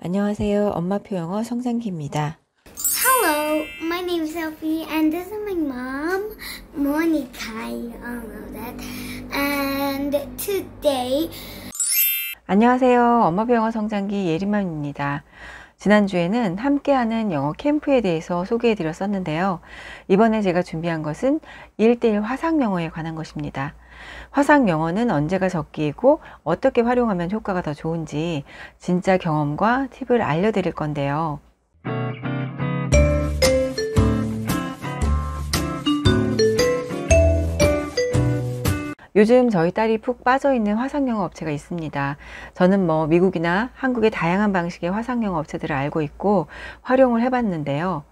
안녕하세요. 엄마표 영어 성장기입니다. Hello, my name is Sophie, and this is my mom, Monica. You all know that. And today, 안녕하세요. 엄마표 영어 성장기 예림맘입니다. 지난주에는 함께하는 영어 캠프에 대해서 소개해 드렸었는데요. 이번에 제가 준비한 것은 1:1 화상 영어에 관한 것입니다. 화상 영어는 언제가 적기이고 어떻게 활용하면 효과가 더 좋은지 진짜 경험과 팁을 알려드릴 건데요. 요즘 저희 딸이 푹 빠져있는 화상영어 업체가 있습니다. 저는 미국이나 한국의 다양한 방식의 화상영어 업체들을 알고 있고 활용을 해봤는데요.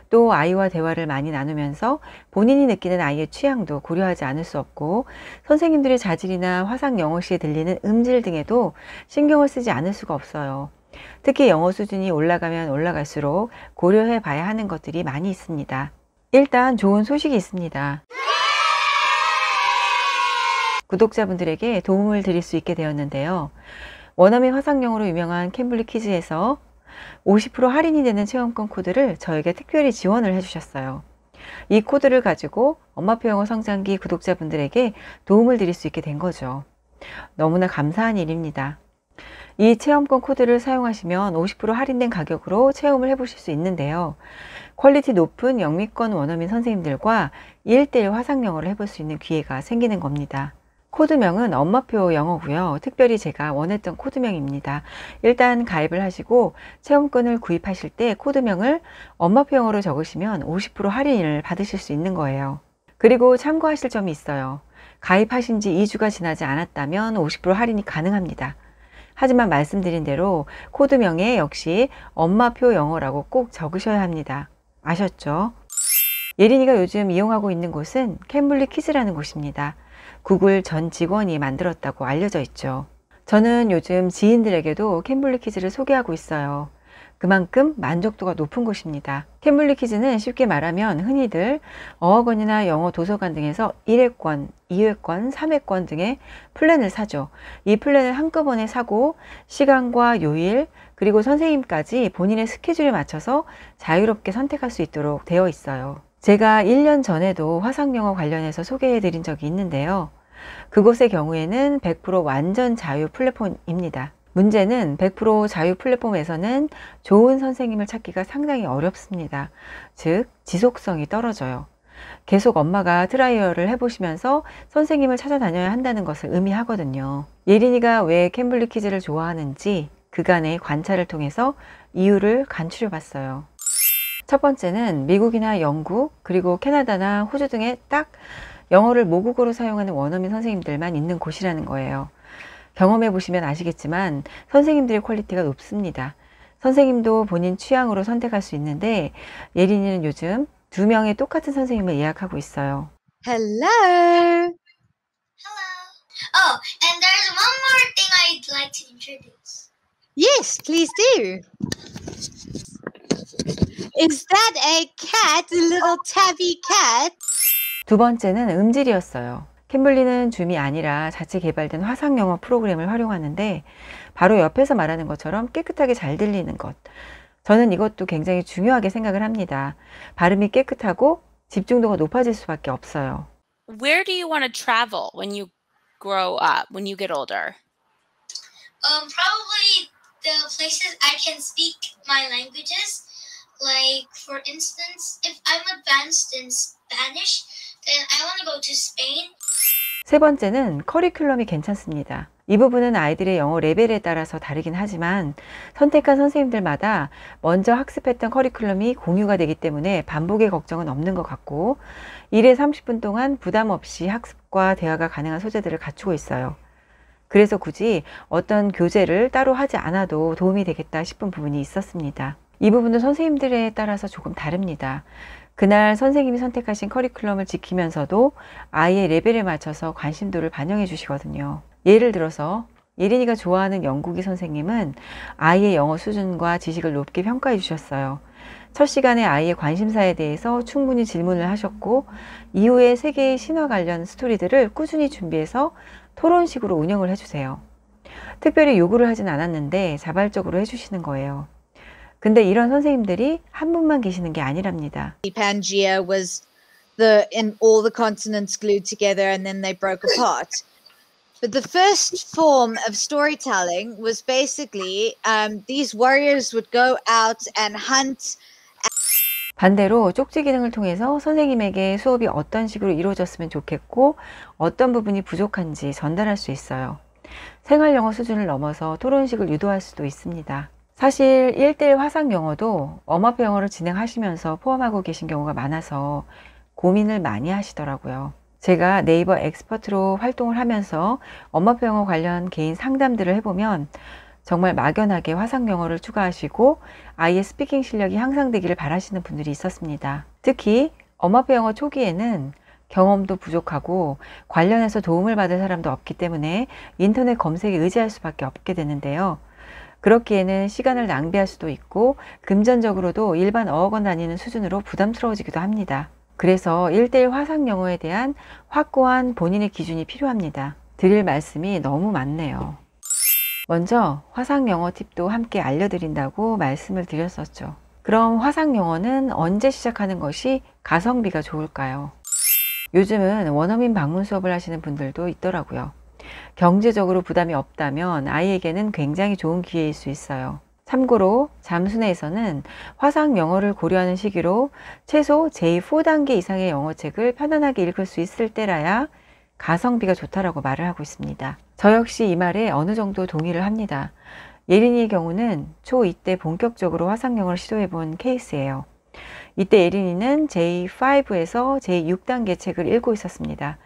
또 아이와 대화를 많이 나누면서 본인이 느끼는 아이의 취향도 고려하지 않을 수 없고 선생님들의 자질이나 화상영어 시에 들리는 음질 등에도 신경을 쓰지 않을 수가 없어요. 특히 영어 수준이 올라가면 올라갈수록 고려해 봐야 하는 것들이 많이 있습니다. 일단 좋은 소식이 있습니다. 구독자분들에게 도움을 드릴 수 있게 되었는데요. 원어민 화상영어로 유명한 캠블리 키즈에서 50% 할인이 되는 체험권 코드를 저에게 특별히 지원을 해주셨어요. 이 코드를 가지고 엄마표 영어 성장기 구독자분들에게 도움을 드릴 수 있게 된 거죠. 너무나 감사한 일입니다. 이 체험권 코드를 사용하시면 50% 할인된 가격으로 체험을 해보실 수 있는데요. 퀄리티 높은 영미권 원어민 선생님들과 1:1 화상영어를 해볼 수 있는 기회가 생기는 겁니다. 코드명은 엄마표 영어고요. 특별히 제가 원했던 코드명입니다. 일단 가입을 하시고 체험권을 구입하실 때 코드명을 엄마표 영어로 적으시면 50% 할인을 받으실 수 있는 거예요. 그리고 참고하실 점이 있어요. 가입하신 지 2주가 지나지 않았다면 50% 할인이 가능합니다. 하지만 말씀드린 대로 코드명에 역시 엄마표 영어라고 꼭 적으셔야 합니다. 아셨죠? 예린이가 요즘 이용하고 있는 곳은 캠블리 키즈라는 곳입니다. 구글 전 직원이 만들었다고 알려져 있죠. 저는 요즘 지인들에게도 캠블리 키즈를 소개하고 있어요. 그만큼 만족도가 높은 곳입니다. 캠블리 키즈는 쉽게 말하면 흔히들 어학원이나 영어 도서관 등에서 1회권, 2회권, 3회권 등의 플랜을 사죠. 이 플랜을 한꺼번에 사고 시간과 요일 그리고 선생님까지 본인의 스케줄에 맞춰서 자유롭게 선택할 수 있도록 되어 있어요. 제가 1년 전에도 화상영어 관련해서 소개해 드린 적이 있는데요. 그곳의 경우에는 100% 완전 자유 플랫폼입니다. 문제는 100% 자유 플랫폼에서는 좋은 선생님을 찾기가 상당히 어렵습니다. 즉, 지속성이 떨어져요. 계속 엄마가 트라이얼을 해보시면서 선생님을 찾아다녀야 한다는 것을 의미하거든요. 예린이가 왜 캠블리 키즈를 좋아하는지 그간의 관찰을 통해서 이유를 간추려 봤어요. 첫 번째는 미국이나 영국 그리고 캐나다나 호주 등에 딱 영어를 모국어로 사용하는 원어민 선생님들만 있는 곳이라는 거예요. 경험해 보시면 아시겠지만 선생님들의 퀄리티가 높습니다. 선생님도 본인 취향으로 선택할 수 있는데 예린이는 요즘 2명의 똑같은 선생님을 예약하고 있어요. Hello. hello. Oh, and there's one more thing I'd like to introduce. Yes, please do. Is that a cat? A little tabby cat? 두 번째는 음질이었어요. 캠블리는 줌이 아니라 자체 개발된 화상영어 프로그램을 활용하는데 바로 옆에서 말하는 것처럼 깨끗하게 잘 들리는 것. 저는 이것도 굉장히 중요하게 생각을 합니다. 발음이 깨끗하고 집중도가 높아질 수밖에 없어요. Where do you want to travel when you grow up, when you get older? Probably the places I can speak my languages. Like, for instance, if I'm advanced in Spanish, then I want to go to Spain. 세 번째는 커리큘럼이 괜찮습니다. 이 부분은 아이들의 영어 레벨에 따라서 다르긴 하지만 선택한 선생님들마다 먼저 학습했던 커리큘럼이 공유가 되기 때문에 반복의 걱정은 없는 것 같고 1회 30분 동안 부담 없이 학습과 대화가 가능한 소재들을 갖추고 있어요. 그래서 굳이 어떤 교재를 따로 하지 않아도 도움이 되겠다 싶은 부분이 있었습니다. 이 부분은 선생님들에 따라서 조금 다릅니다. 그날 선생님이 선택하신 커리큘럼을 지키면서도 아이의 레벨에 맞춰서 관심도를 반영해 주시거든요. 예를 들어서 예린이가 좋아하는 영국이 선생님은 아이의 영어 수준과 지식을 높게 평가해 주셨어요. 첫 시간에 아이의 관심사에 대해서 충분히 질문을 하셨고 이후에 세계의 신화 관련 스토리들을 꾸준히 준비해서 토론식으로 운영을 해주세요. 특별히 요구를 하진 않았는데 자발적으로 해주시는 거예요. 근데 이런 선생님들이 한 분만 계시는 게 아니랍니다. Pangea was in all the continents glued together and then they broke apart. But the first form of storytelling was basically these warriors would go out and hunt. 반대로 쪽지 기능을 통해서 선생님에게 수업이 어떤 식으로 이루어졌으면 좋겠고 어떤 부분이 부족한지 전달할 수 있어요. 생활 영어 수준을 넘어서 토론식을 유도할 수도 있습니다. 사실 1:1 화상 영어도 엄마표 영어를 진행하시면서 포함하고 계신 경우가 많아서 고민을 많이 하시더라고요. 제가 네이버 엑스퍼트로 활동을 하면서 엄마표 영어 관련 개인 상담들을 해보면 정말 막연하게 화상 영어를 추가하시고 아이의 스피킹 실력이 향상되기를 바라시는 분들이 있었습니다. 특히 엄마표 영어 초기에는 경험도 부족하고 관련해서 도움을 받을 사람도 없기 때문에 인터넷 검색에 의지할 수밖에 없게 되는데요. 그렇기에는 시간을 낭비할 수도 있고 금전적으로도 일반 어학원 다니는 수준으로 부담스러워지기도 합니다. 그래서 1:1 화상 영어에 대한 확고한 본인의 기준이 필요합니다. 드릴 말씀이 너무 많네요. 먼저 화상 영어 팁도 함께 알려드린다고 말씀을 드렸었죠. 그럼 화상 영어는 언제 시작하는 것이 가성비가 좋을까요? 요즘은 원어민 방문 수업을 하시는 분들도 있더라고요. 경제적으로 부담이 없다면 아이에게는 굉장히 좋은 기회일 수 있어요. 참고로 잠수내에서는 화상 영어를 고려하는 시기로 최소 제4단계 이상의 영어책을 편안하게 읽을 수 있을 때라야 가성비가 좋다라고 말을 하고 있습니다. 저 역시 이 말에 어느 정도 동의를 합니다. 예린이의 경우는 초2 때 본격적으로 화상 영어를 시도해 본 케이스예요. 이때 예린이는 제5에서 제6단계 책을 읽고 있었습니다.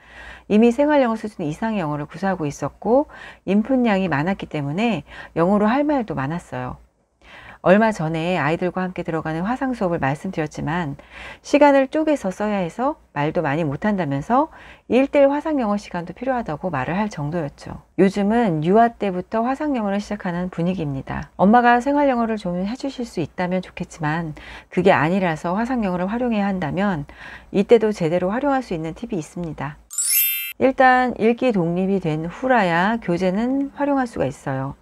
이미 생활영어 수준 이상의 영어를 구사하고 있었고 인풋량이 많았기 때문에 영어로 할 말도 많았어요. 얼마 전에 아이들과 함께 들어가는 화상 수업을 말씀드렸지만 시간을 쪼개서 써야 해서 말도 많이 못한다면서 1:1 화상 영어 시간도 필요하다고 말을 할 정도였죠. 요즘은 유아 때부터 화상 영어를 시작하는 분위기입니다. 엄마가 생활 영어를 좀 해주실 수 있다면 좋겠지만 그게 아니라서 화상 영어를 활용해야 한다면 이때도 제대로 활용할 수 있는 팁이 있습니다. 일단 읽기 독립이 된 후라야 교재는 활용할 수가 있어요.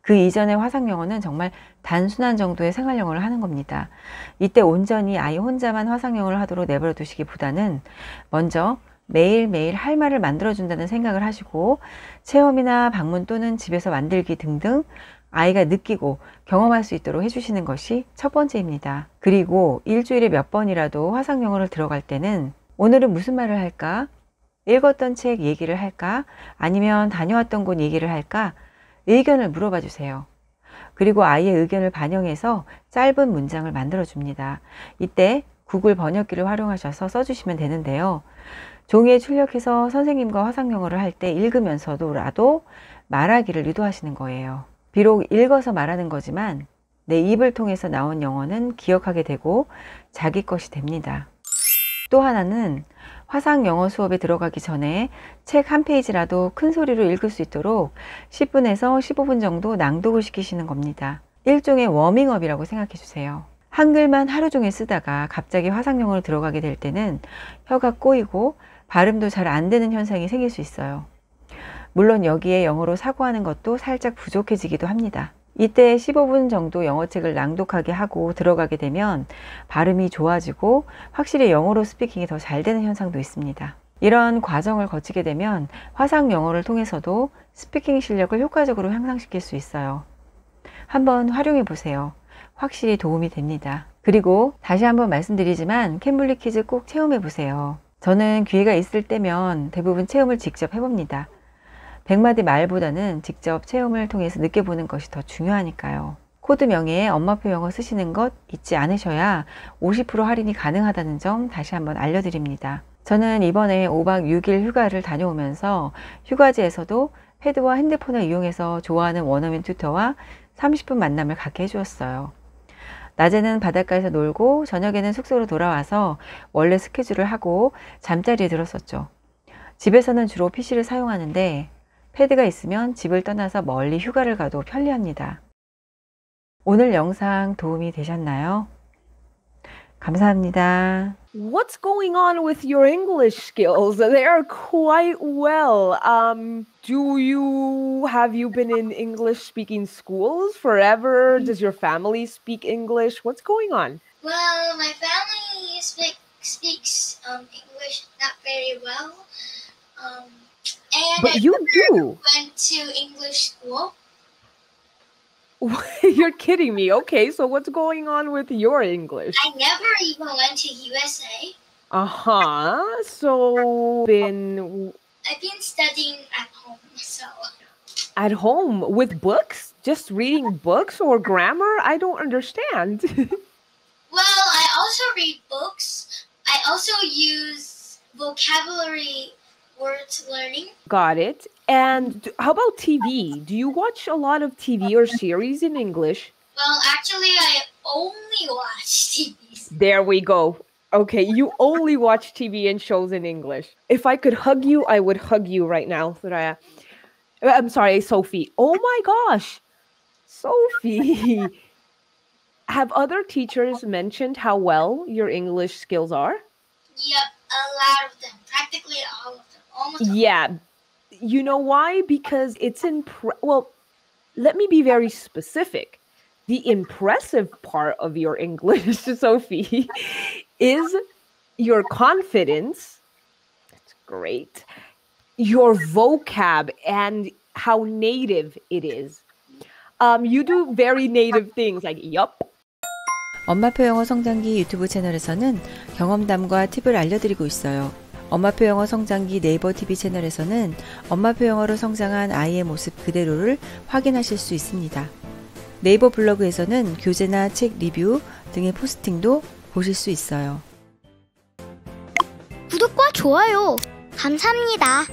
그 이전의 화상 영어는 정말 단순한 정도의 생활 영어를 하는 겁니다. 이때 온전히 아이 혼자만 화상 영어를 하도록 내버려 두시기보다는 먼저 매일매일 할 말을 만들어준다는 생각을 하시고 체험이나 방문 또는 집에서 만들기 등등 아이가 느끼고 경험할 수 있도록 해주시는 것이 첫 번째입니다. 그리고 일주일에 몇 번이라도 화상 영어를 들어갈 때는 오늘은 무슨 말을 할까? 읽었던 책 얘기를 할까? 아니면 다녀왔던 곳 얘기를 할까? 의견을 물어봐 주세요. 그리고 아이의 의견을 반영해서 짧은 문장을 만들어 줍니다. 이때 구글 번역기를 활용하셔서 써주시면 되는데요. 종이에 출력해서 선생님과 화상 영어를 할 때 읽으면서도라도 말하기를 유도하시는 거예요. 비록 읽어서 말하는 거지만 내 입을 통해서 나온 영어는 기억하게 되고 자기 것이 됩니다. 또 하나는 화상 영어 수업에 들어가기 전에 책 한 페이지라도 큰 소리로 읽을 수 있도록 10분에서 15분 정도 낭독을 시키시는 겁니다. 일종의 워밍업이라고 생각해 주세요. 한글만 하루 종일 쓰다가 갑자기 화상 영어로 들어가게 될 때는 혀가 꼬이고 발음도 잘 안 되는 현상이 생길 수 있어요. 물론 여기에 영어로 사고하는 것도 살짝 부족해지기도 합니다. 이때 15분 정도 영어책을 낭독하게 하고 들어가게 되면 발음이 좋아지고 확실히 영어로 스피킹이 더 잘 되는 현상도 있습니다. 이런 과정을 거치게 되면 화상 영어를 통해서도 스피킹 실력을 효과적으로 향상시킬 수 있어요. 한번 활용해 보세요. 확실히 도움이 됩니다. 그리고 다시 한번 말씀드리지만 캠블리 키즈 꼭 체험해 보세요. 저는 기회가 있을 때면 대부분 체험을 직접 해봅니다. 100마디 말보다는 직접 체험을 통해서 느껴보는 것이 더 중요하니까요. 코드 명예에 엄마표 영어 쓰시는 것 잊지 않으셔야 50% 할인이 가능하다는 점 다시 한번 알려드립니다. 저는 이번에 5박 6일 휴가를 다녀오면서 휴가지에서도 패드와 핸드폰을 이용해서 좋아하는 원어민 튜터와 30분 만남을 갖게 해주었어요. 낮에는 바닷가에서 놀고 저녁에는 숙소로 돌아와서 원래 스케줄을 하고 잠자리에 들었었죠. 집에서는 주로 PC를 사용하는데 패드가 있으면 집을 떠나서 멀리 휴가를 가도 편리합니다. 오늘 영상 도움이 되셨나요? 감사합니다. What's going on with your English skills? They are quite well. Have you been in English speaking schools forever? Does your family speak English? What's going on? Well, my family speaks English not very well. And But I you never do. went to English school. You're kidding me. Okay, so what's going on with your English? I never even went to USA. Uh-huh. So I've been studying at home, so at home with books? Just reading books or grammar? I don't understand. well, I also read books. I also use vocabulary words learning. Got it. And how about TV? Do you watch a lot of TV or series in English? Well, actually, I only watch TVs. There we go. Okay, you only watch TV and shows in English. If I could hug you, I would hug you right now, Soraya. I'm sorry, Sophie. Oh my gosh. Sophie. Have other teachers mentioned how well your English skills are? Yep, a lot of them. Practically all of them. Almost all. Yeah. You know why? Because it's well, let me be very specific. The impressive part of your English, Sophie, is your confidence. That's great. Your vocab and how native it is. You do very native things like yup. 엄마표 영어 성장기 유튜브 채널에서는 경험담과 팁을 알려드리고 있어요. 엄마표 영어 성장기 네이버 TV 채널에서는 엄마표 영어로 성장한 아이의 모습 그대로를 확인하실 수 있습니다. 네이버 블로그에서는 교재나 책 리뷰 등의 포스팅도 보실 수 있어요. 구독과 좋아요 감사합니다.